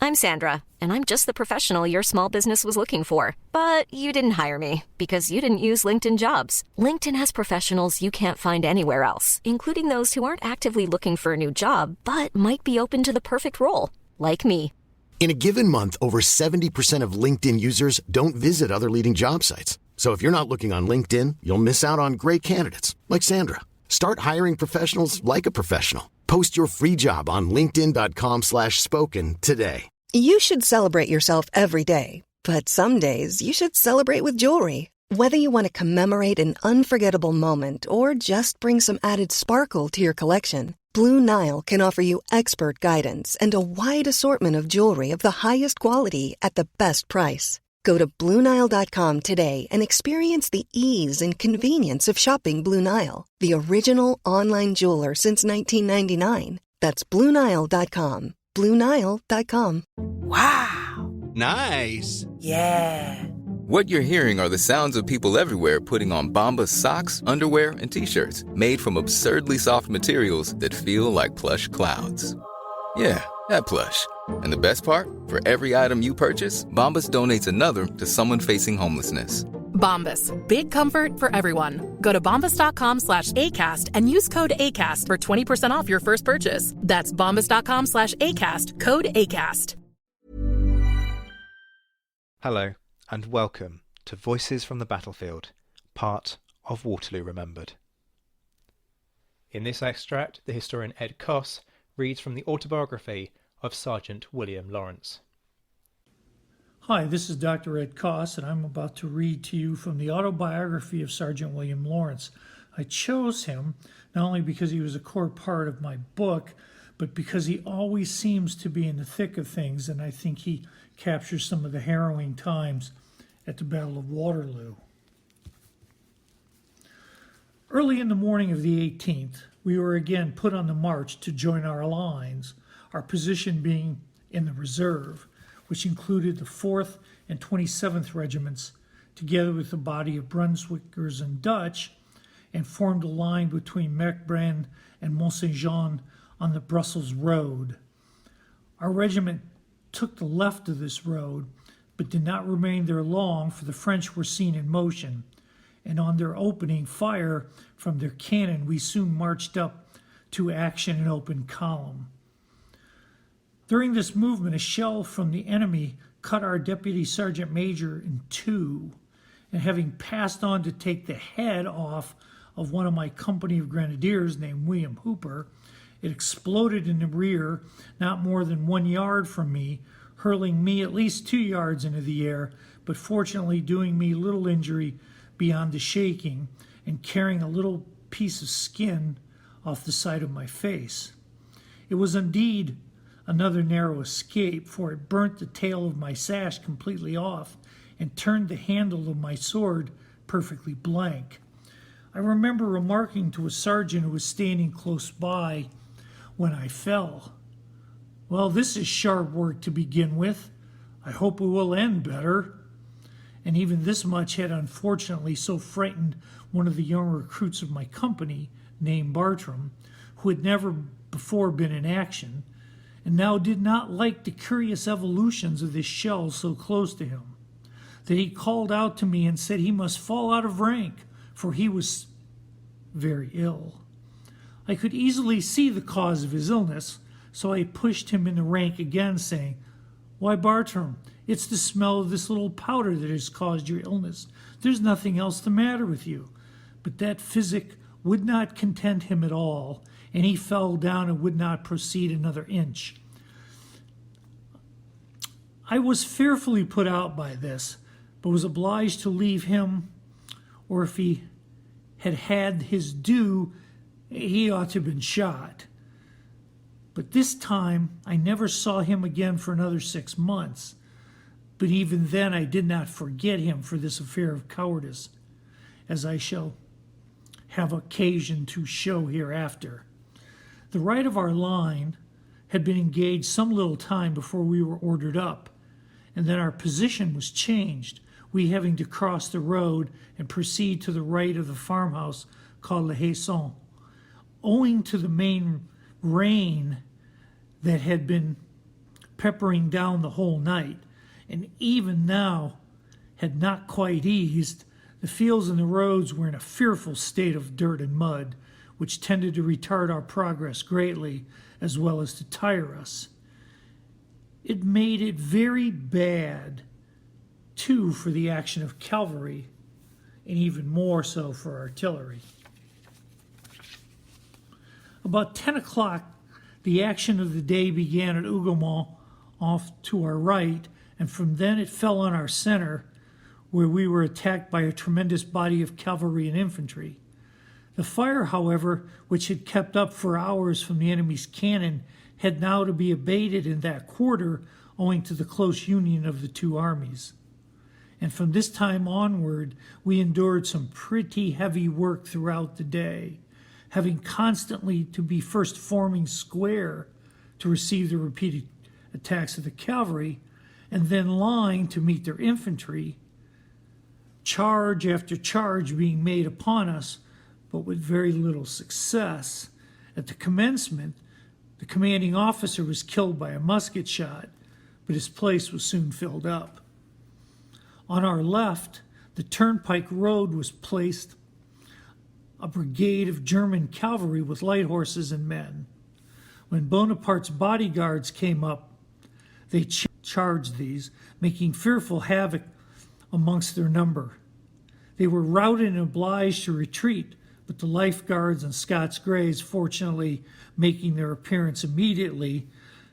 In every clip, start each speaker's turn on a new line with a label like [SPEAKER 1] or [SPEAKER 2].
[SPEAKER 1] I'm Sandra, and I'm just the professional your small business was looking for. But you didn't hire me because you didn't use LinkedIn Jobs. LinkedIn has professionals you can't find anywhere else, including those who aren't actively looking for a new job, but might be open to the perfect role, like me.
[SPEAKER 2] In a given month, over 70% of LinkedIn users don't visit other leading job sites. So if you're not looking on LinkedIn, you'll miss out on great candidates like Sandra. Start hiring professionals like a professional. Post your free job on linkedin.com/spoken today.
[SPEAKER 3] You should celebrate yourself every day, but some days you should celebrate with jewelry. Whether you want to commemorate an unforgettable moment or just bring some added sparkle to your collection, Blue Nile can offer you expert guidance and a wide assortment of jewelry of the highest quality at the best price. Go to BlueNile.com today and experience the ease and convenience of shopping Blue Nile, the original online jeweler since 1999. That's BlueNile.com. BlueNile.com.
[SPEAKER 4] Wow.
[SPEAKER 5] Nice.
[SPEAKER 4] Yeah.
[SPEAKER 6] What you're hearing are the sounds of people everywhere putting on Bombas socks, underwear, and T-shirts made from absurdly soft materials that feel like plush clouds. Yeah, that plush. And the best part? For every item you purchase, Bombas donates another to someone facing homelessness.
[SPEAKER 7] Bombas. Big comfort for everyone. Go to bombas.com/ACAST and use code ACAST for 20% off your first purchase. That's bombas.com/ACAST. Code ACAST.
[SPEAKER 8] Hello, and welcome to Voices from the Battlefield, part of Waterloo Remembered. In this extract, the historian Ed Koss reads from the autobiography of Sergeant William Lawrence.
[SPEAKER 9] Hi, this is Dr. Ed Koss, and I'm about to read to you from the autobiography of Sergeant William Lawrence. I chose him not only because he was a core part of my book, but because he always seems to be in the thick of things, and I think he captures some of the harrowing times at the Battle of Waterloo. Early in the morning of the 18th, we were again put on the march to join our lines, our position being in the reserve, which included the 4th and 27th Regiments, together with the body of Brunswickers and Dutch, and formed a line between Merkbrand and Mont Saint-Jean on the Brussels road. Our regiment took the left of this road, but did not remain there long, for the French were seen in motion, and on their opening fire from their cannon, we soon marched up to action in open column. During this movement, a shell from the enemy cut our deputy sergeant major in two, and having passed on to take the head off of one of my company of grenadiers named William Hooper, it exploded in the rear not more than 1 yard from me, hurling me at least 2 yards into the air, but fortunately doing me little injury beyond the shaking and carrying a little piece of skin off the side of my face. It was indeed another narrow escape, for it burnt the tail of my sash completely off and turned the handle of my sword perfectly blank. I remember remarking to a sergeant who was standing close by when I fell, "Well, this is sharp work to begin with. I hope it will end better." And even this much had unfortunately so frightened one of the young recruits of my company, named Bartram, who had never before been in action, and now did not like the curious evolutions of this shell so close to him, that he called out to me and said he must fall out of rank, for he was very ill. I could easily see the cause of his illness, so I pushed him in the rank again, saying, "Why, Bartram, it's the smell of this little powder that has caused your illness. There's nothing else the matter with you." But that physic would not content him at all, and he fell down and would not proceed another inch. I was fearfully put out by this, but was obliged to leave him, or if he had had his due, he ought to have been shot. But this time I never saw him again for another 6 months. But even then I did not forget him for this affair of cowardice, as I shall have occasion to show hereafter. The right of our line had been engaged some little time before we were ordered up, and then our position was changed, we having to cross the road and proceed to the right of the farmhouse called La Haison. Owing to the main rain that had been peppering down the whole night, and even now had not quite eased. The fields and the roads were in a fearful state of dirt and mud, which tended to retard our progress greatly, as well as to tire us. It made it very bad, too, for the action of cavalry, and even more so for artillery. About 10 o'clock, the action of the day began at Hougoumont, off to our right, and from then it fell on our center, where we were attacked by a tremendous body of cavalry and infantry. The fire, however, which had kept up for hours from the enemy's cannon, had now to be abated in that quarter owing to the close union of the two armies. And from this time onward, we endured some pretty heavy work throughout the day, having constantly to be first forming square to receive the repeated attacks of the cavalry, and then line to meet their infantry, charge after charge being made upon us, but with very little success. At the commencement, the commanding officer was killed by a musket shot, but his place was soon filled up. On our left, the turnpike road was placed a brigade of German cavalry with light horses and men. When Bonaparte's bodyguards came up, they charged these, making fearful havoc amongst their number. They were routed and obliged to retreat, but the Life Guards and Scots Greys fortunately making their appearance immediately,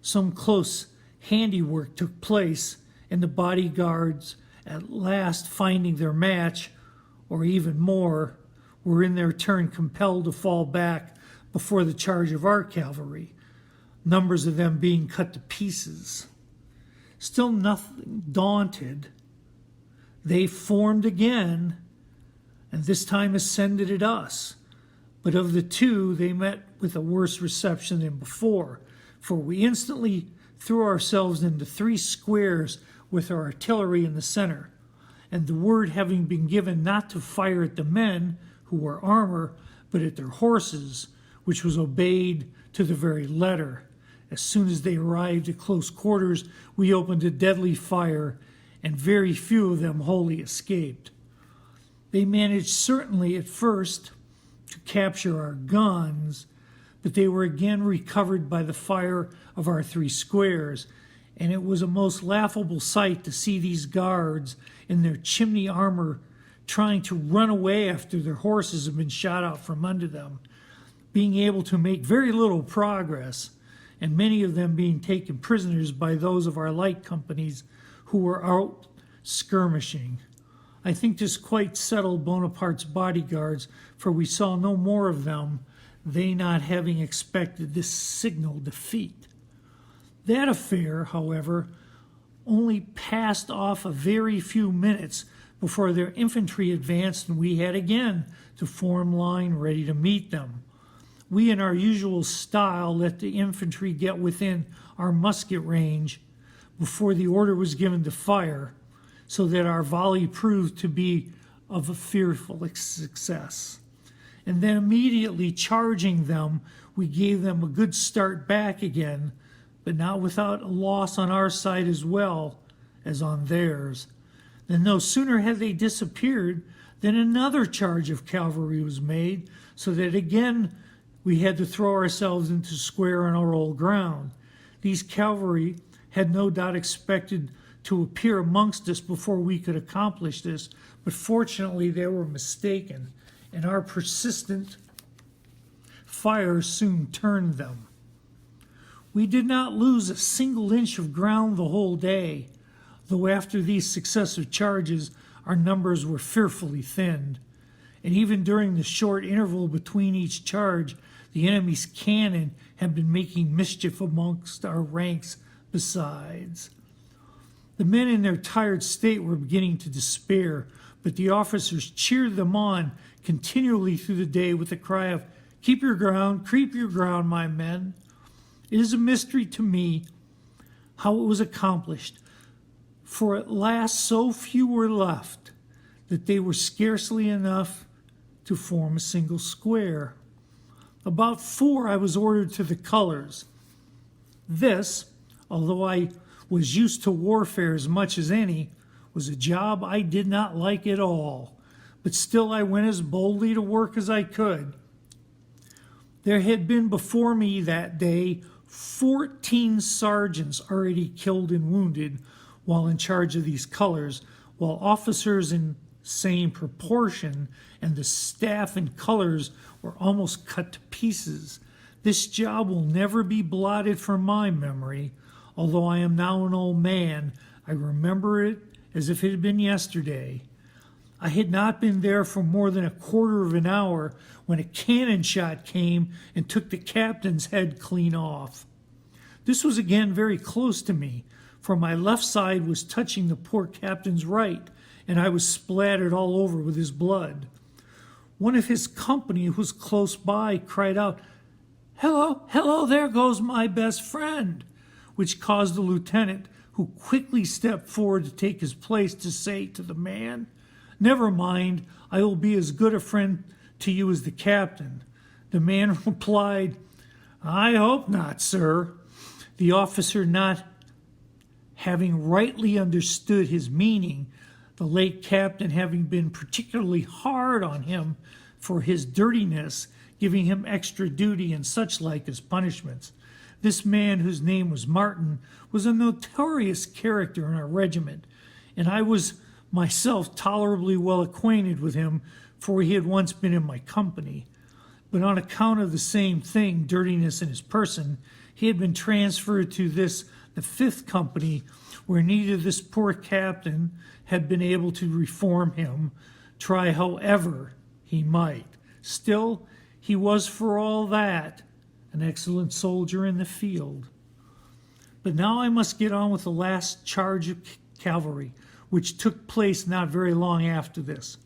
[SPEAKER 9] some close handiwork took place, and the bodyguards, at last finding their match, or even more, were in their turn compelled to fall back before the charge of our cavalry, numbers of them being cut to pieces. Still nothing daunted, they formed again, and this time ascended at us. But of the two, they met with a worse reception than before, for we instantly threw ourselves into three squares with our artillery in the center, and the word having been given not to fire at the men who wore armor, but at their horses, which was obeyed to the very letter. As soon as they arrived at close quarters, we opened a deadly fire, and very few of them wholly escaped. They managed certainly at first to capture our guns, but they were again recovered by the fire of our three squares, and it was a most laughable sight to see these guards in their chimney armor trying to run away after their horses had been shot out from under them, being able to make very little progress, and many of them being taken prisoners by those of our light companies who were out skirmishing. I think this quite settled Bonaparte's bodyguards, for we saw no more of them, they not having expected this signal defeat. That affair, however, only passed off a very few minutes before their infantry advanced, and we had again to form line ready to meet them. We, in our usual style, let the infantry get within our musket range before the order was given to fire, so that our volley proved to be of a fearful success. And then immediately charging them, we gave them a good start back again, but not without a loss on our side as well as on theirs. Then no sooner had they disappeared than another charge of cavalry was made, so that again we had to throw ourselves into square on our old ground. These cavalry had no doubt expected to appear amongst us before we could accomplish this, but fortunately they were mistaken, and our persistent fire soon turned them. We did not lose a single inch of ground the whole day, though after these successive charges our numbers were fearfully thinned, and even during the short interval between each charge the enemy's cannon had been making mischief amongst our ranks besides. The men in their tired state were beginning to despair, but the officers cheered them on continually through the day with the cry of, "Keep your ground, keep your ground, my men." It is a mystery to me how it was accomplished, for at last so few were left that they were scarcely enough to form a single square. About 4 I was ordered to the colors. This, although I was used to warfare as much as any, was a job I did not like at all. But still I went as boldly to work as I could. There had been before me that day 14 sergeants already killed and wounded while in charge of these colors, while officers in same proportion and the staff and colors were almost cut to pieces. This job will never be blotted from my memory. Although I am now an old man, I remember it as if it had been yesterday. I had not been there for more than a quarter of an hour when a cannon shot came and took the captain's head clean off. This was again very close to me, for my left side was touching the poor captain's right, and I was splattered all over with his blood. One of his company who was close by cried out, "Hello, hello, there goes my best friend," which caused the lieutenant, who quickly stepped forward to take his place, to say to the man, "Never mind, I will be as good a friend to you as the captain." The man replied, "I hope not, sir." The officer, not having rightly understood his meaning, the late captain having been particularly hard on him for his dirtiness, giving him extra duty and such like as punishments. This man, whose name was Martin, was a notorious character in our regiment, and I was myself tolerably well acquainted with him, for he had once been in my company. But on account of the same thing, dirtiness in his person, he had been transferred to the 5th Company, where neither this poor captain had been able to reform him, try however he might. Still, he was for all that an excellent soldier in the field. But now I must get on with the last charge of cavalry, which took place not very long after this.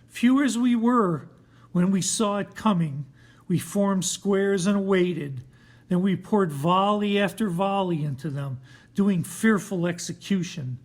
[SPEAKER 9] Few as we were, when we saw it coming, we formed squares and awaited. Then we poured volley after volley into them, doing fearful execution.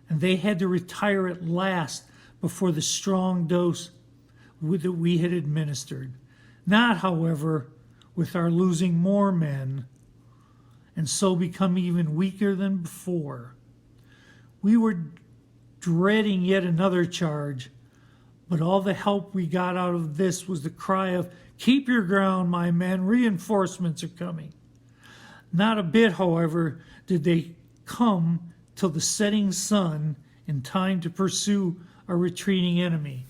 [SPEAKER 9] And they had to retire at last before the strong dose that we had administered. Not, however, with our losing more men, and so become even weaker than before. We were dreading yet another charge, but all the help we got out of this was the cry of, "Keep your ground, my men, reinforcements are coming." Not a bit, however, did they come till the setting sun in time to pursue our retreating enemy.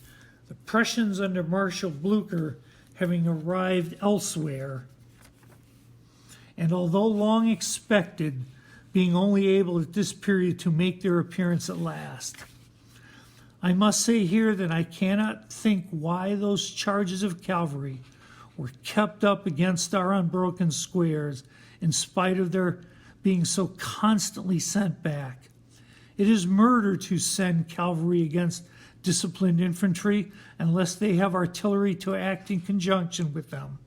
[SPEAKER 9] The Prussians under Marshal Blucher having arrived elsewhere, and although long expected, being only able at this period to make their appearance at last. I must say here that I cannot think why those charges of cavalry were kept up against our unbroken squares, in spite of their being so constantly sent back. It is murder to send cavalry against disciplined infantry unless they have artillery to act in conjunction with them,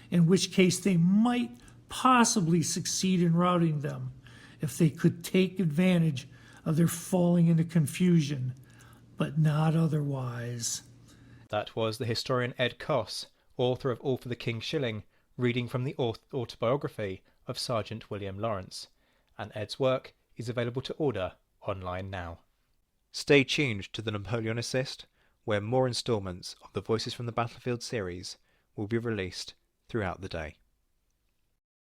[SPEAKER 9] in which case they might possibly succeed in routing them if they could take advantage of their falling into confusion, but not otherwise.
[SPEAKER 8] That was the historian Ed Koss, author of All for the King's Shilling, reading from the autobiography of Sergeant William Lawrence, and Ed's work is available to order online now. Stay tuned to the Napoleon Assist, where more instalments of the Voices from the Battlefield series will be released throughout the day.